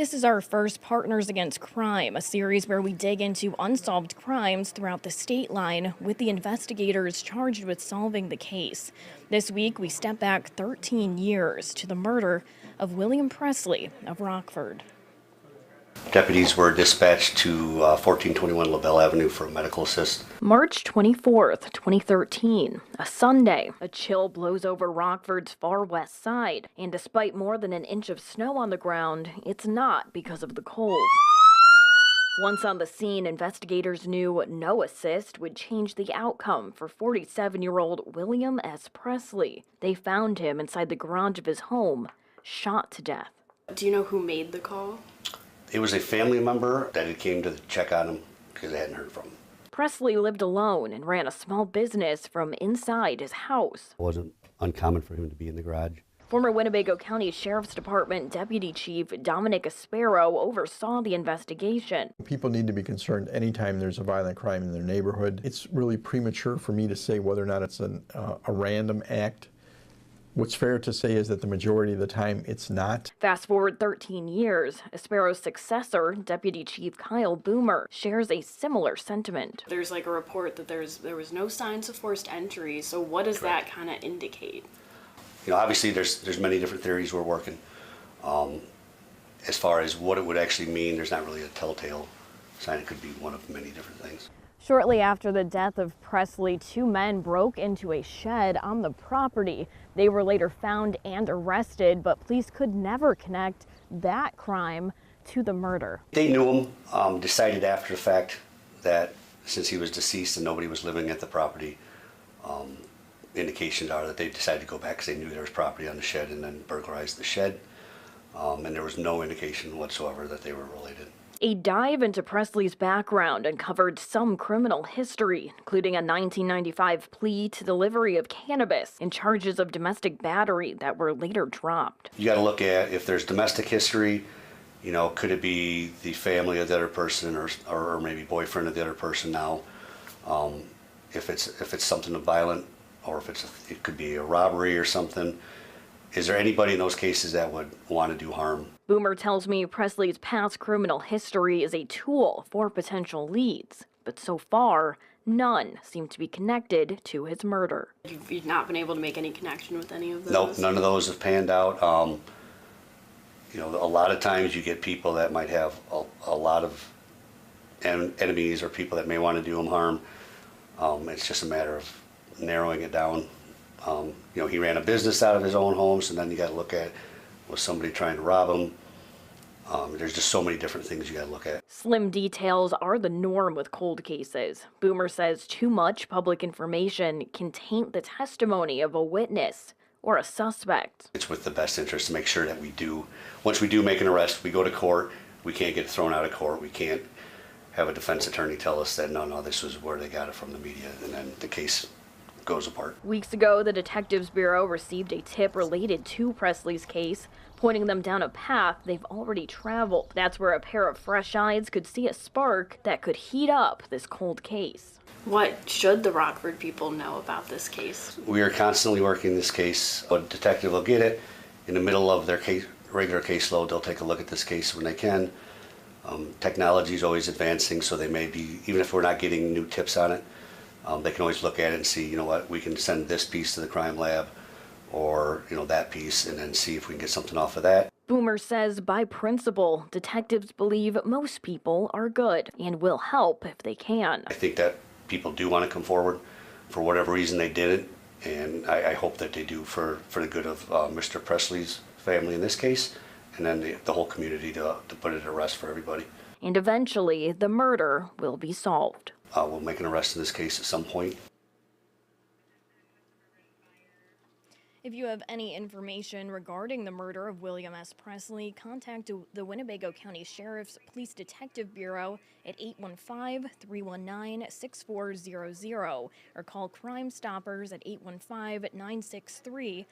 This is our first Partners Against Crime, a series where we dig into unsolved crimes throughout the state line with the investigators charged with solving the case. This week, we step back 13 years to the murder of William Presley of Rockford. Deputies were dispatched to 1421 LaBelle Avenue for a medical assist. March 24th, 2013, a Sunday. A chill blows over Rockford's far west side, and despite more than an inch of snow on the ground, it's not because of the cold. Once on the scene, investigators knew no assist would change the outcome for 47-year-old William S. Presley. They found him inside the garage of his home, shot to death. Do you know who made the call? It was a family member that had came to check on him because they hadn't heard from him. Presley lived alone and ran a small business from inside his house. It wasn't uncommon for him to be in the garage. Former Winnebago County Sheriff's Department Deputy Chief Dominic Aspero oversaw the investigation. People need to be concerned anytime there's a violent crime in their neighborhood. It's really premature for me to say whether or not it's a random act. What's fair to say is that the majority of the time it's not. Fast forward 13 years, Aspero's successor, Deputy Chief Kyle Boomer, shares a similar sentiment. There's like a report that there was no signs of forced entry, so what does that kind of indicate? You know, obviously there's many different theories we're working. As far as what it would actually mean, there's not really a telltale sign. It could be one of many different things. Shortly after the death of Presley, two men broke into a shed on the property. They were later found and arrested, but police could never connect that crime to the murder. They knew him, decided after the fact that since he was deceased and nobody was living at the property, indications are that they decided to go back because they knew there was property on the shed and then burglarized the shed. And there was no indication whatsoever that they were related. A dive into Presley's background uncovered some criminal history, including a 1995 plea to delivery of cannabis and charges of domestic battery that were later dropped. You got to look at if there's domestic history, you know, could it be the family of the other person or maybe boyfriend of the other person now? If it's something violent or if it could be a robbery or something. Is there anybody in those cases that would want to do harm? Boomer tells me Presley's past criminal history is a tool for potential leads, but so far, none seem to be connected to his murder. You've not been able to make any connection with any of those? Nope, none of those have panned out. You know, a lot of times you get people that might have a lot of enemies or people that may want to do him harm. It's just a matter of narrowing it down. You know, he ran a business out of his own home, so then you got to look at, was somebody trying to rob him? There's just so many different things you got to look at. Slim details are the norm with cold cases. Boomer says too much public information can taint the testimony of a witness or a suspect. It's with the best interest to make sure that once we do make an arrest, we go to court, we can't get thrown out of court, we can't have a defense attorney tell us that no, this was where they got it from the media, and then the case goes apart. Weeks ago, the Detectives Bureau received a tip related to Presley's case, pointing them down a path they've already traveled. That's where a pair of fresh eyes could see a spark that could heat up this cold case. What should the Rockford people know about this case? We are constantly working this case. A detective will get it in the middle of their regular caseload. They'll take a look at this case when they can. Technology is always advancing, so they may be, even if we're not getting new tips on it, they can always look at it and see, you know what, we can send this piece to the crime lab or, you know, that piece and then see if we can get something off of that. Boomer says by principle, detectives believe most people are good and will help if they can. I think that people do want to come forward for whatever reason they did it, and I hope that they do for the good of Mr. Presley's family in this case, and then the whole community to put it at rest for everybody. And eventually, the murder will be solved. We'll make an arrest in this case at some point. If you have any information regarding the murder of William S. Presley, contact the Winnebago County Sheriff's Police Detective Bureau at 815-319-6400 or call Crime Stoppers at 815-963-7867.